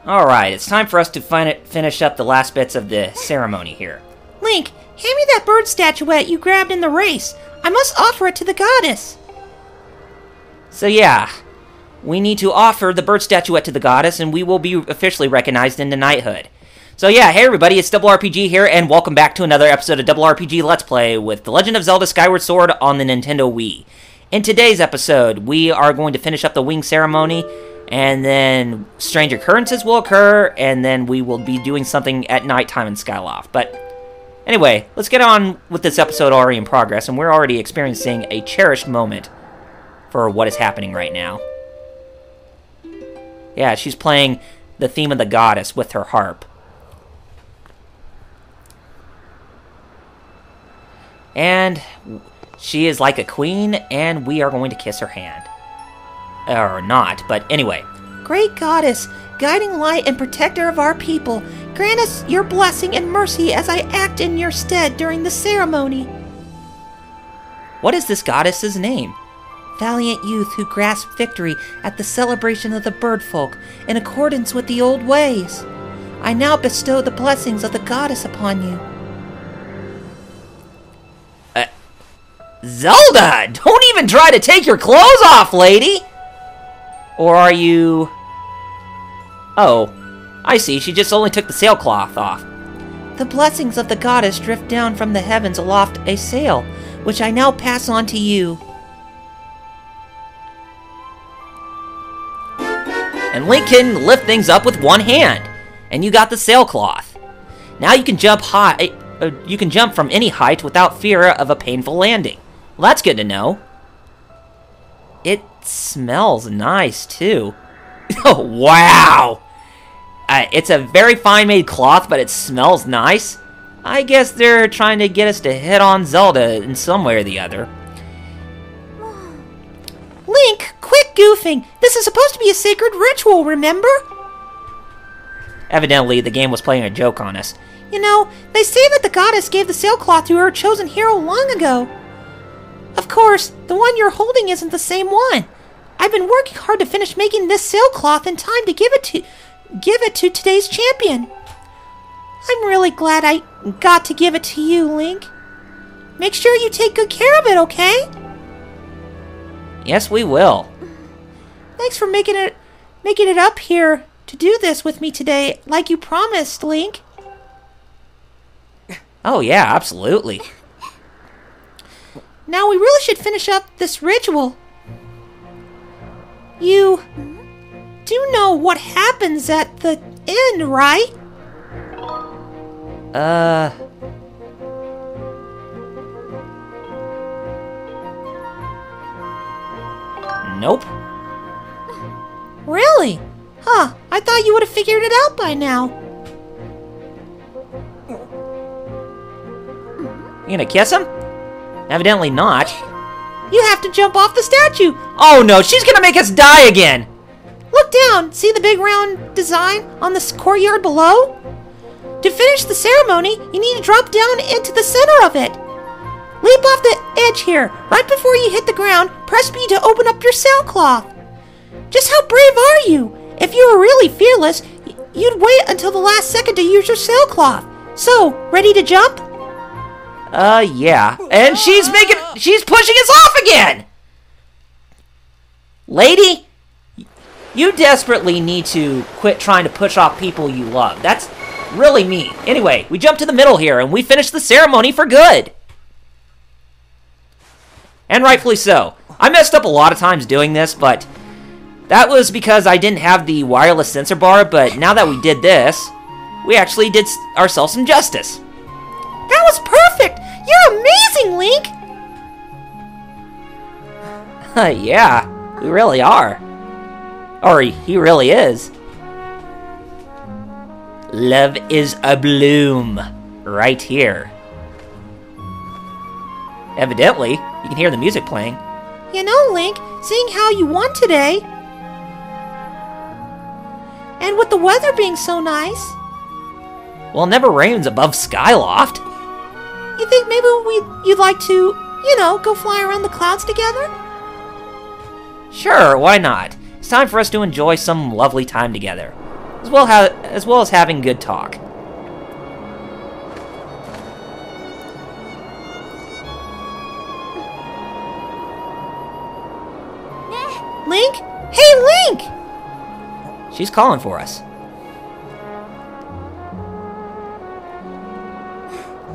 Alright, it's time for us to finish up the last bits of the ceremony here. Link, hand me that bird statuette you grabbed in the race. I must offer it to the goddess. So yeah, we need to offer the bird statuette to the goddess, and we will be officially recognized into knighthood. So yeah, hey everybody, it's RPG here, and welcome back to another episode of RPG Let's Play with The Legend of Zelda Skyward Sword on the Nintendo Wii. In today's episode, we are going to finish up the wing ceremony, and then strange occurrences will occur, and then we will be doing something at nighttime in Skyloft. But anyway, let's get on with this episode already in progress, and we're already experiencing a cherished moment for what is happening right now. Yeah, she's playing the theme of the goddess with her harp. And she is like a queen, and we are going to kiss her hand. Or not, but anyway. Great goddess, guiding light and protector of our people, grant us your blessing and mercy as I act in your stead during the ceremony. What is this goddess's name? Valiant youth who grasped victory at the celebration of the bird folk in accordance with the old ways. I now bestow the blessings of the goddess upon you. Zelda! Don't even try to take your clothes off, lady! Or are you... Oh, I see. She just only took the sailcloth off. The blessings of the goddess drift down from the heavens aloft a sail, which I now pass on to you. And Link can lift things up with one hand. And you got the sailcloth. Now you can jump high. You can jump from any height without fear of a painful landing. Well, that's good to know. It smells nice, too. Oh, wow! It's a very fine-made cloth, but it smells nice. I guess they're trying to get us to hit on Zelda in some way or the other. Link, quit goofing! This is supposed to be a sacred ritual, remember? Evidently, the game was playing a joke on us. You know, they say that the goddess gave the sailcloth to her chosen hero long ago. Of course, the one you're holding isn't the same one. I've been working hard to finish making this sailcloth in time to give it to today's champion. I'm really glad I got to give it to you, Link. Make sure you take good care of it, okay? Yes, we will. Thanks for making it up here to do this with me today, like you promised, Link. Oh yeah, absolutely. Now we really should finish up this ritual. You do know what happens at the end, right? Nope. Really? Huh, I thought you would have figured it out by now. You gonna kiss him? Evidently not. You have to jump off the statue. Oh no, she's gonna make us die again! Look down. See the big round design on the courtyard below? To finish the ceremony, you need to drop down into the center of it. Leap off the edge here. Right before you hit the ground, press B to open up your sailcloth. Just how brave are you? If you were really fearless, you'd wait until the last second to use your sailcloth. So, ready to jump? Yeah. And she's pushing us off again! Lady, you desperately need to quit trying to push off people you love. That's really mean. Anyway, we jump to the middle here, and we finish the ceremony for good. And rightfully so. I messed up a lot of times doing this, but that was because I didn't have the wireless sensor bar, but now that we did this, we actually did ourselves some justice. That was perfect! You're amazing, Link! Yeah, we really are. Or he really is. Love is a bloom. Right here. Evidently, you can hear the music playing. You know, Link, seeing how you won today, and with the weather being so nice... Well, it never rains above Skyloft. You think maybe you'd like to, you know, go fly around the clouds together? Sure, why not? It's time for us to enjoy some lovely time together, as well as having good talk. Link? Hey, Link! She's calling for us.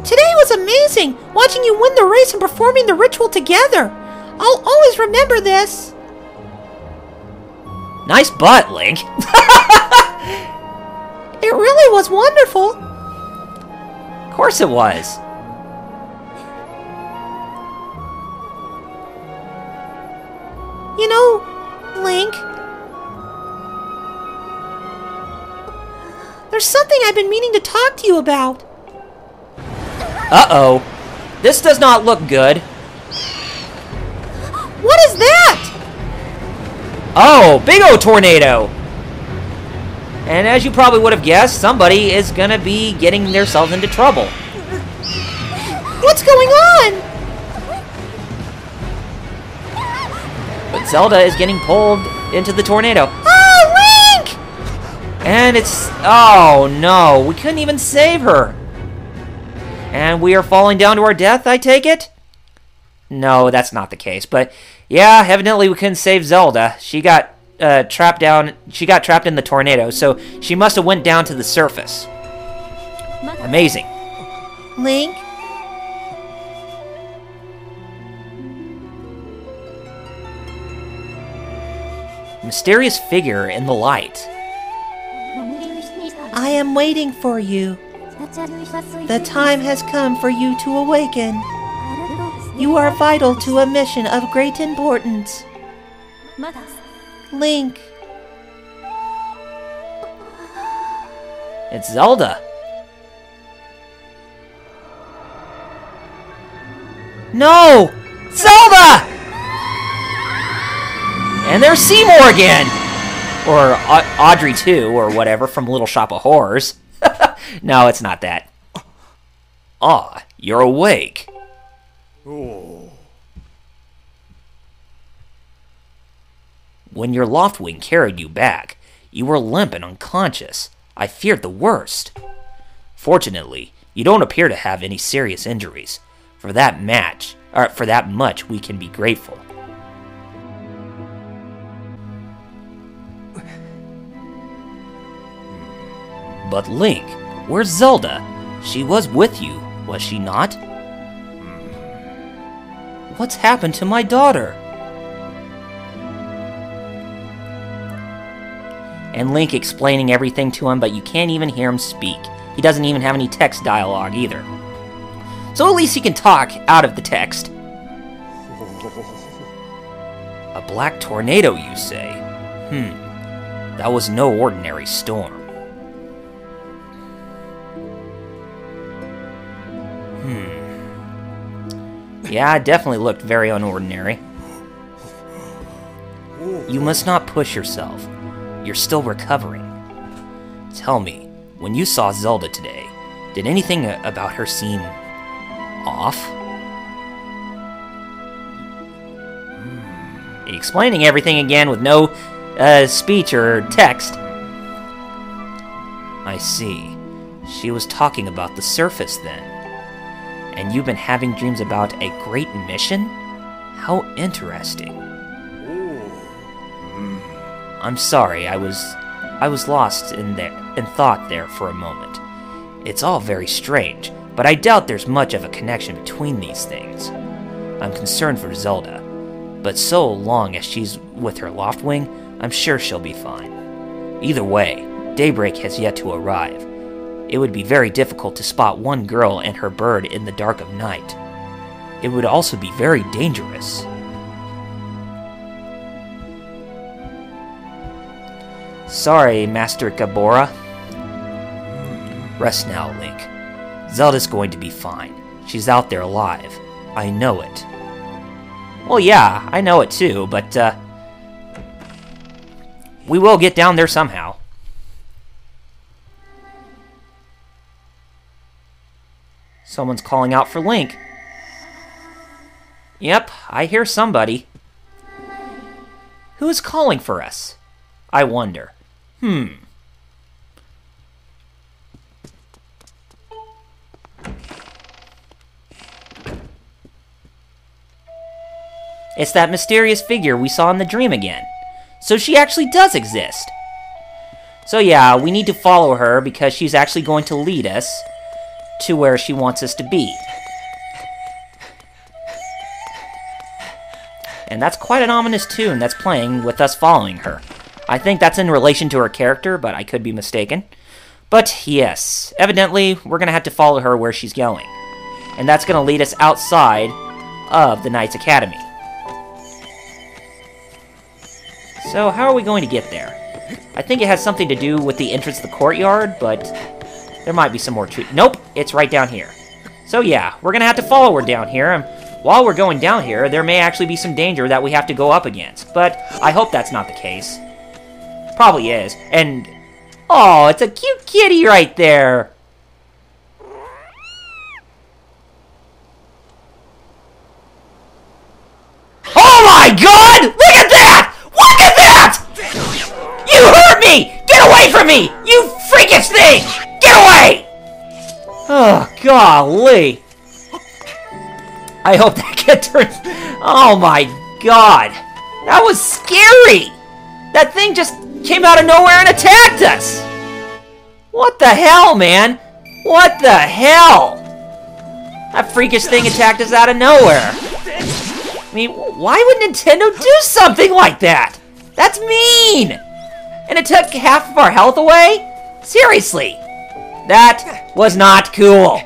Today was amazing, watching you win the race and performing the ritual together. I'll always remember this. Nice butt, Link. It really was wonderful. Of course it was. You know, Link, there's something I've been meaning to talk to you about. Uh-oh. This does not look good. What is that? Oh, big O tornado! And as you probably would have guessed, somebody is gonna be getting themselves into trouble. What's going on? But Zelda is getting pulled into the tornado. Oh, Link! And it's... oh, no. We couldn't even save her. And we are falling down to our death, I take it? No, that's not the case. But, yeah, evidently we couldn't save Zelda. She got trapped down... she got trapped in the tornado, so she must have went down to the surface. Amazing. Link? Mysterious figure in the light. I am waiting for you. The time has come for you to awaken. You are vital to a mission of great importance. Link. It's Zelda. No! Zelda! And there's Seymour again! Or Audrey too, or whatever, from Little Shop of Horrors. No, it's not that. Ah, you're awake. Oh. When your Loftwing carried you back, you were limp and unconscious. I feared the worst. Fortunately, you don't appear to have any serious injuries. For that much, we can be grateful. But Link, where's Zelda? She was with you, was she not? What's happened to my daughter? And Link explaining everything to him, but you can't even hear him speak. He doesn't even have any text dialogue either. So at least he can talk out of the text. A black tornado, you say? That was no ordinary storm. Yeah, it definitely looked very unordinary. You must not push yourself. You're still recovering. Tell me, when you saw Zelda today, did anything about her seem off? Explaining everything again with no speech or text. I see. She was talking about the surface then. And you've been having dreams about a great mission? How interesting. I'm sorry, I was lost in thought there for a moment. It's all very strange, but I doubt there's much of a connection between these things. I'm concerned for Zelda, but so long as she's with her Loftwing, I'm sure she'll be fine. Either way, daybreak has yet to arrive. It would be very difficult to spot one girl and her bird in the dark of night. It would also be very dangerous. Sorry, Master Gabora. Rest now, Link. Zelda's going to be fine. She's out there alive. I know it. Well, yeah, I know it too, but, we will get down there somehow. Someone's calling out for Link. Yep, I hear somebody. Who is calling for us? I wonder. It's that mysterious figure we saw in the dream again. So she actually does exist. So yeah, we need to follow her because she's actually going to lead us to where she wants us to be. And that's quite an ominous tune that's playing with us following her. I think that's in relation to her character, but I could be mistaken. But yes, evidently we're going to have to follow her where she's going. And that's going to lead us outside of the Knights Academy. So how are we going to get there? I think it has something to do with the entrance to the courtyard, but there might be some more to... Nope, it's right down here. So yeah, we're going to have to follow her down here, and while we're going down here, there may actually be some danger that we have to go up against, but I hope that's not the case. Probably is, and... Oh, it's a cute kitty right there! Oh my god! Look at that! Look at that! You hurt me! Get away from me! You freakish thing! Get away! Oh, golly. I hope that kid turns... Oh my god. That was scary! That thing just came out of nowhere and attacked us! What the hell, man? What the hell? That freakish thing attacked us out of nowhere. I mean, why would Nintendo do something like that? That's mean! And it took half of our health away? Seriously. That was not cool.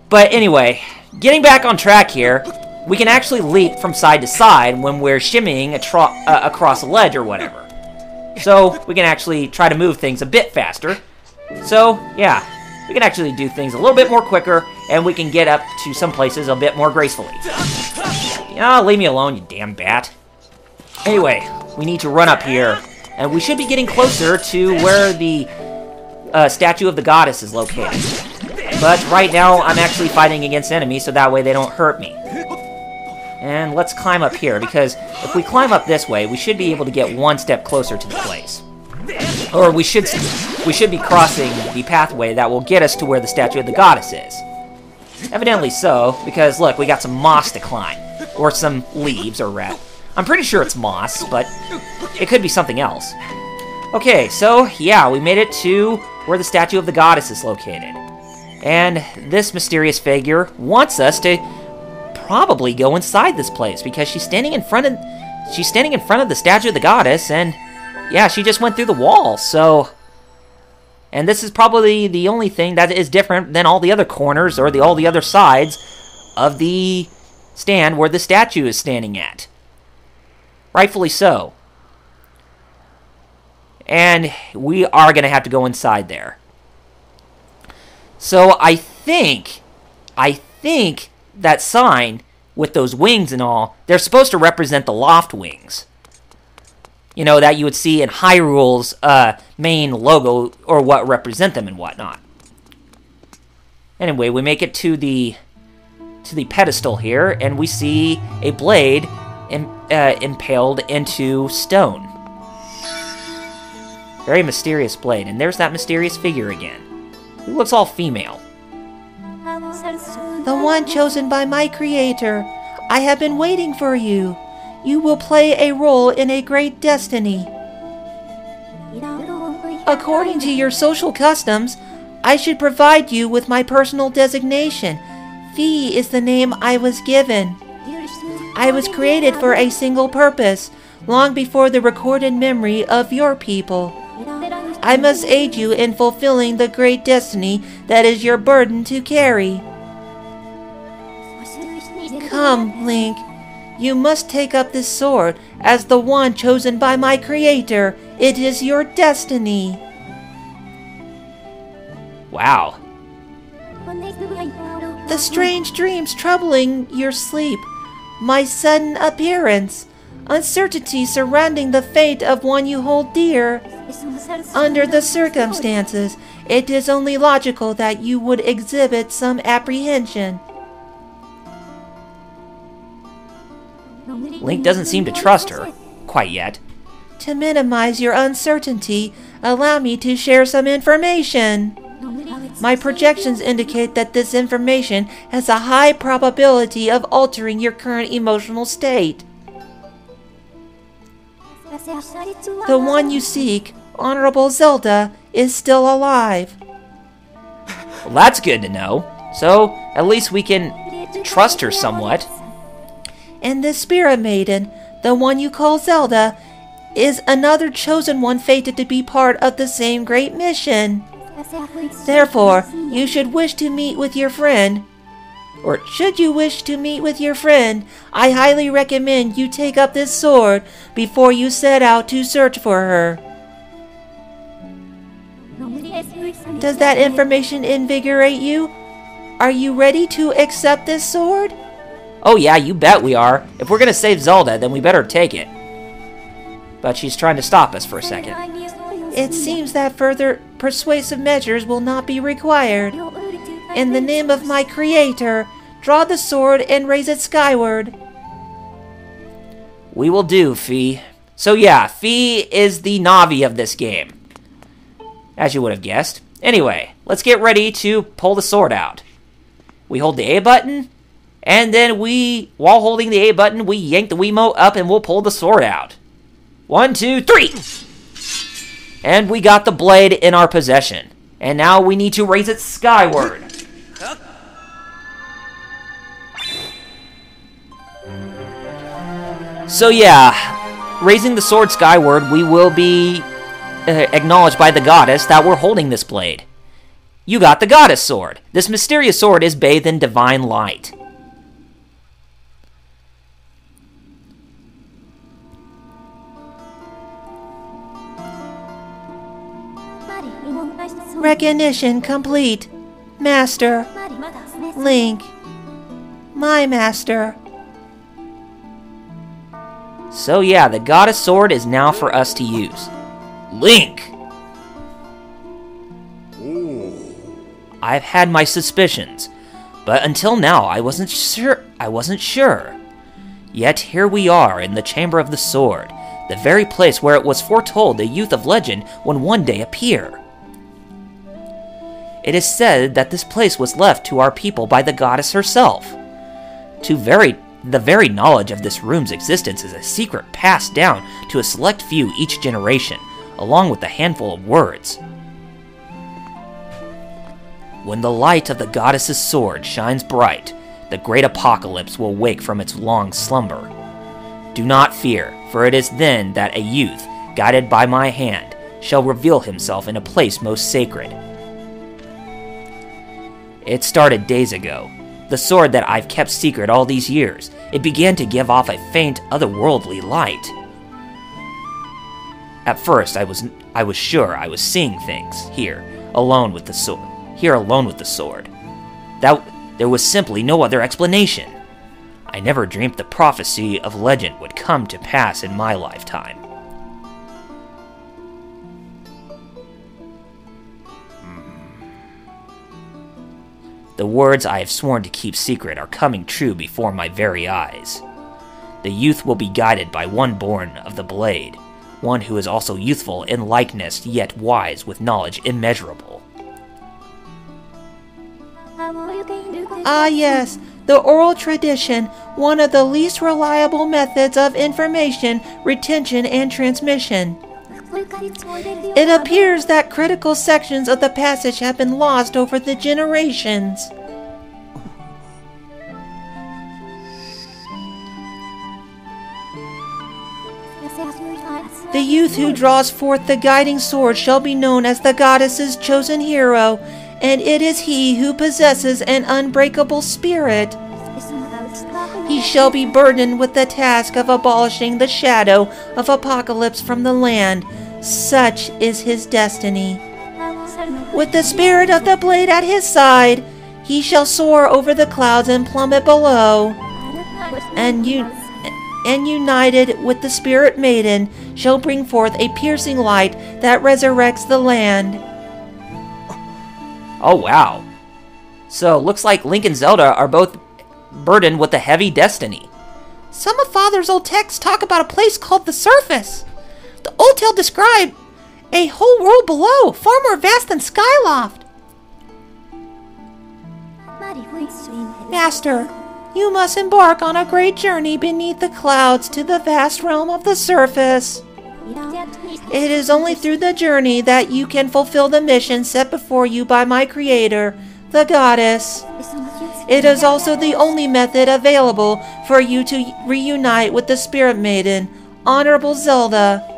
But anyway, getting back on track here, we can actually leap from side to side when we're shimmying across a ledge or whatever. So, we can actually try to move things a bit faster. So, yeah, we can actually do things a little bit more quicker, and we can get up to some places a bit more gracefully. Yeah, leave me alone, you damn bat. Anyway, we need to run up here, and we should be getting closer to where the statue of the goddess is located. But right now, I'm actually fighting against enemies, so that way they don't hurt me. And let's climb up here, because if we climb up this way, we should be able to get one step closer to the place. Or we should be crossing the pathway that will get us to where the statue of the goddess is. Evidently so, because look, we got some moss to climb. Or some leaves, or rat. I'm pretty sure it's moss, but it could be something else. Okay, so yeah, we made it to where the statue of the goddess is located. And this mysterious figure wants us to probably go inside this place because she's standing in front of the statue of the goddess, and yeah, she just went through the wall. So, and this is probably the only thing that is different than all the other corners or all the other sides of the stand where the statue is standing at. Rightfully so. And we are going to have to go inside there. So I think that sign with those wings and all, they're supposed to represent the loft wings. You know, that you would see in Hyrule's main logo, or what represent them and whatnot. Anyway, we make it to the pedestal here, and we see a blade impaled into stone. Very mysterious blade, and there's that mysterious figure again. He looks all female. The one chosen by my creator. I have been waiting for you. You will play a role in a great destiny. According to your social customs, I should provide you with my personal designation. Fee is the name I was given. I was created for a single purpose, long before the recorded memory of your people. I must aid you in fulfilling the great destiny that is your burden to carry. Come, Link. You must take up this sword. As the one chosen by my creator, it is your destiny. Wow. The strange dreams troubling your sleep, my sudden appearance, uncertainty surrounding the fate of one you hold dear. Under the circumstances, it is only logical that you would exhibit some apprehension. Link doesn't seem to trust her. quite yet. To minimize your uncertainty, allow me to share some information. My projections indicate that this information has a high probability of altering your current emotional state. The one you seek, Honorable Zelda, is still alive. Well, that's good to know. So, at least we can trust her somewhat. And the Spirit Maiden, the one you call Zelda, is another chosen one fated to be part of the same great mission. Therefore, you should wish to meet with your friend. Or should you wish to meet with your friend, I highly recommend you take up this sword before you set out to search for her. Does that information invigorate you? Are you ready to accept this sword? Oh yeah, you bet we are. If we're gonna save Zelda, then we better take it. But she's trying to stop us for a second. It seems that further persuasive measures will not be required. In the name of my creator, draw the sword and raise it skyward. We will do, Fee. So yeah, Fee is the Navi of this game. As you would have guessed. Anyway, let's get ready to pull the sword out. We hold the A button, and then while holding the A button, we yank the Wiimote up and we'll pull the sword out. 1, 2, 3! And we got the blade in our possession. And now we need to raise it skyward. So yeah, raising the sword skyward, we will be acknowledged by the goddess that we're holding this blade. You got the goddess sword. This mysterious sword is bathed in divine light. Recognition complete. Master. Link. My master. So yeah, the goddess sword is now for us to use. Link! I've had my suspicions, but until now I wasn't sure. Yet here we are in the Chamber of the Sword, the very place where it was foretold the youth of legend would one day appear. It is said that this place was left to our people by the goddess herself. The very knowledge of this room's existence is a secret passed down to a select few each generation, along with a handful of words. When the light of the goddess's sword shines bright, the great apocalypse will wake from its long slumber. Do not fear, for it is then that a youth, guided by my hand, shall reveal himself in a place most sacred. It started days ago. The sword that I've kept secret all these years, it began to give off a faint, otherworldly light. At first, I was sure I was seeing things here, alone with the sword. That there was simply no other explanation. I never dreamt the prophecy of legend would come to pass in my lifetime. The words I have sworn to keep secret are coming true before my very eyes. The youth will be guided by one born of the blade, one who is also youthful in likeness, yet wise with knowledge immeasurable. Ah yes, the oral tradition, one of the least reliable methods of information retention and transmission. It appears that critical sections of the passage have been lost over the generations. The youth who draws forth the guiding sword shall be known as the goddess's chosen hero, and it is he who possesses an unbreakable spirit. He shall be burdened with the task of abolishing the shadow of apocalypse from the land. Such is his destiny. With the spirit of the blade at his side, he shall soar over the clouds and plummet below. And united with the Spirit Maiden, shall bring forth a piercing light that resurrects the land. Oh wow. So, looks like Link and Zelda are both burdened with a heavy destiny. Some of Father's old texts talk about a place called the Surface. The old tale described a whole world below, far more vast than Skyloft. Master, you must embark on a great journey beneath the clouds to the vast realm of the Surface. It is only through the journey that you can fulfill the mission set before you by my creator, the goddess. It is also the only method available for you to reunite with the Spirit Maiden, Honorable Zelda.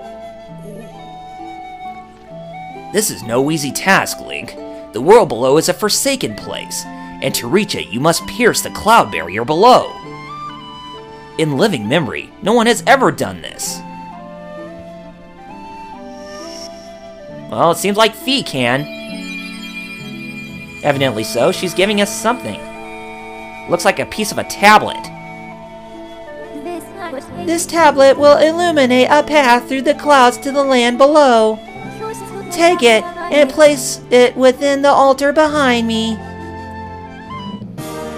This is no easy task, Link. The world below is a forsaken place, and to reach it, you must pierce the cloud barrier below. In living memory, no one has ever done this. Well, it seems like Fee can. Evidently so. She's giving us something. Looks like a piece of a tablet. This tablet will illuminate a path through the clouds to the land below. Take it and place it within the altar behind me.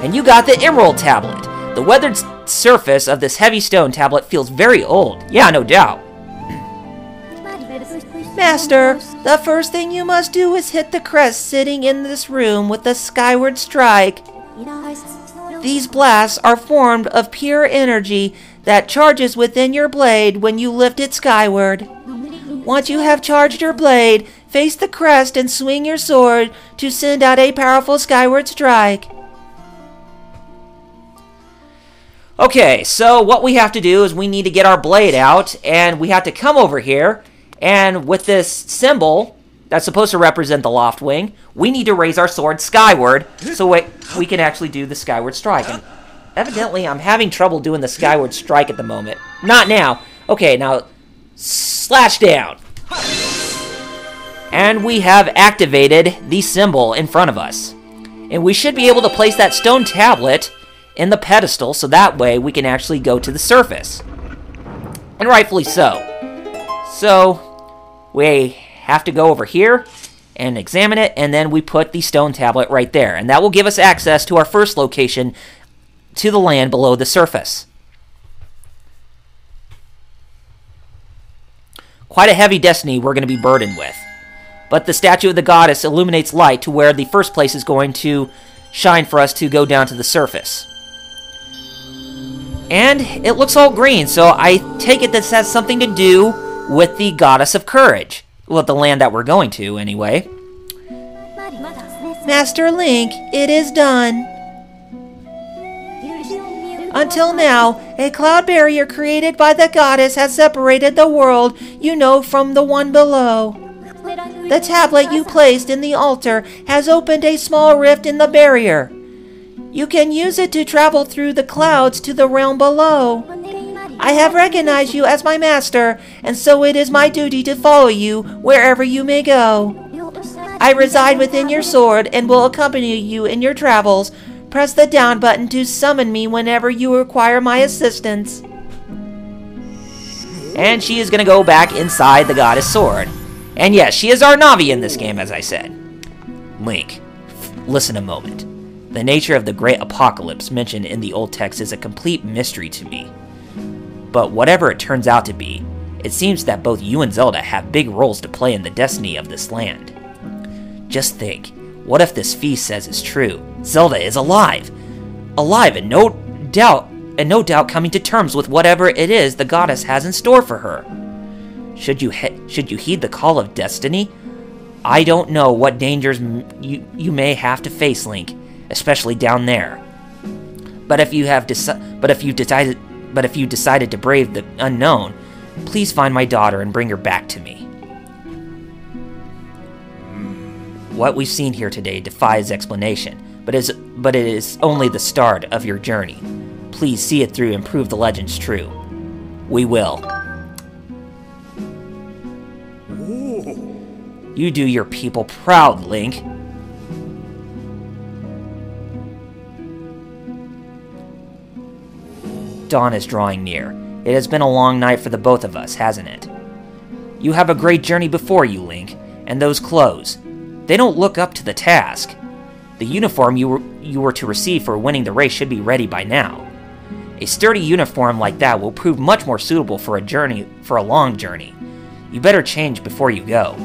And you got the Emerald Tablet. The weathered surface of this heavy stone tablet feels very old. Yeah, no doubt. Master, the first thing you must do is hit the crest sitting in this room with the Skyward strike. These blasts are formed of pure energy that charges within your blade when you lift it skyward. Once you have charged your blade, face the crest and swing your sword to send out a powerful Skyward strike. Okay, so what we have to do is we need to get our blade out, and we have to come over here, and with this symbol that's supposed to represent the loft wing, we need to raise our sword skyward so we can actually do the Skyward strike. And evidently, I'm having trouble doing the Skyward strike at the moment. Not now. Okay, now slash down. And we have activated the symbol in front of us. And we should be able to place that stone tablet in the pedestal so that way we can actually go to the surface. And rightfully so. So we have to go over here and examine it, and then we put the stone tablet right there. And that will give us access to our first location to the land below the surface. Quite a heavy destiny we're going to be burdened with. But the statue of the goddess illuminates light to where the first place is going to shine for us to go down to the surface. And it looks all green, so I take it this has something to do with the goddess of courage. Well, the land that we're going to, anyway. Master Link, it is done. Until now, a cloud barrier created by the goddess has separated the world you know from the one below. The tablet you placed in the altar has opened a small rift in the barrier. You can use it to travel through the clouds to the realm below. I have recognized you as my master, and so it is my duty to follow you wherever you may go. I reside within your sword and will accompany you in your travels. Press the down button to summon me whenever you require my assistance. And she is going to go back inside the goddess sword. And yes, she is our Navi in this game, as I said. Link, listen a moment. The nature of the great apocalypse mentioned in the old text is a complete mystery to me. But whatever it turns out to be, it seems that both you and Zelda have big roles to play in the destiny of this land. Just think, what if this Fee says is true? Zelda is alive! Alive and no doubt coming to terms with whatever it is the goddess has in store for her. Should you heed the call of destiny? I don't know what dangers you may have to face, Link, especially down there. But if you decided to brave the unknown, please find my daughter and bring her back to me. What we've seen here today defies explanation, but it is only the start of your journey. Please see it through and prove the legends true. We will. You do your people proud, Link. Dawn is drawing near. It has been a long night for the both of us, hasn't it? You have a great journey before you, Link, and those clothes. They don't look up to the task. The uniform you were to receive for winning the race should be ready by now. A sturdy uniform like that will prove much more suitable for a long journey. You better change before you go.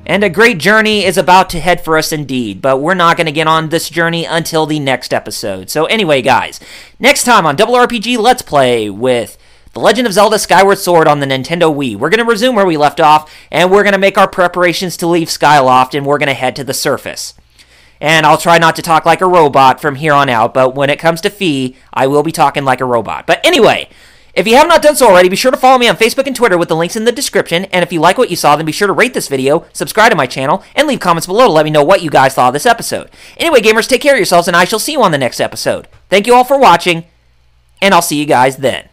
And a great journey is about to head for us indeed, but we're not going to get on this journey until the next episode. So anyway, guys, next time on Double RPG Let's Play with The Legend of Zelda Skyward Sword on the Nintendo Wii, we're going to resume where we left off, and we're going to make our preparations to leave Skyloft, and we're going to head to the surface. And I'll try not to talk like a robot from here on out, but when it comes to Fee, I will be talking like a robot. But anyway, if you have not done so already, be sure to follow me on Facebook and Twitter with the links in the description, and if you like what you saw, then be sure to rate this video, subscribe to my channel, and leave comments below to let me know what you guys thought of this episode. Anyway, gamers, take care of yourselves, and I shall see you on the next episode. Thank you all for watching, and I'll see you guys then.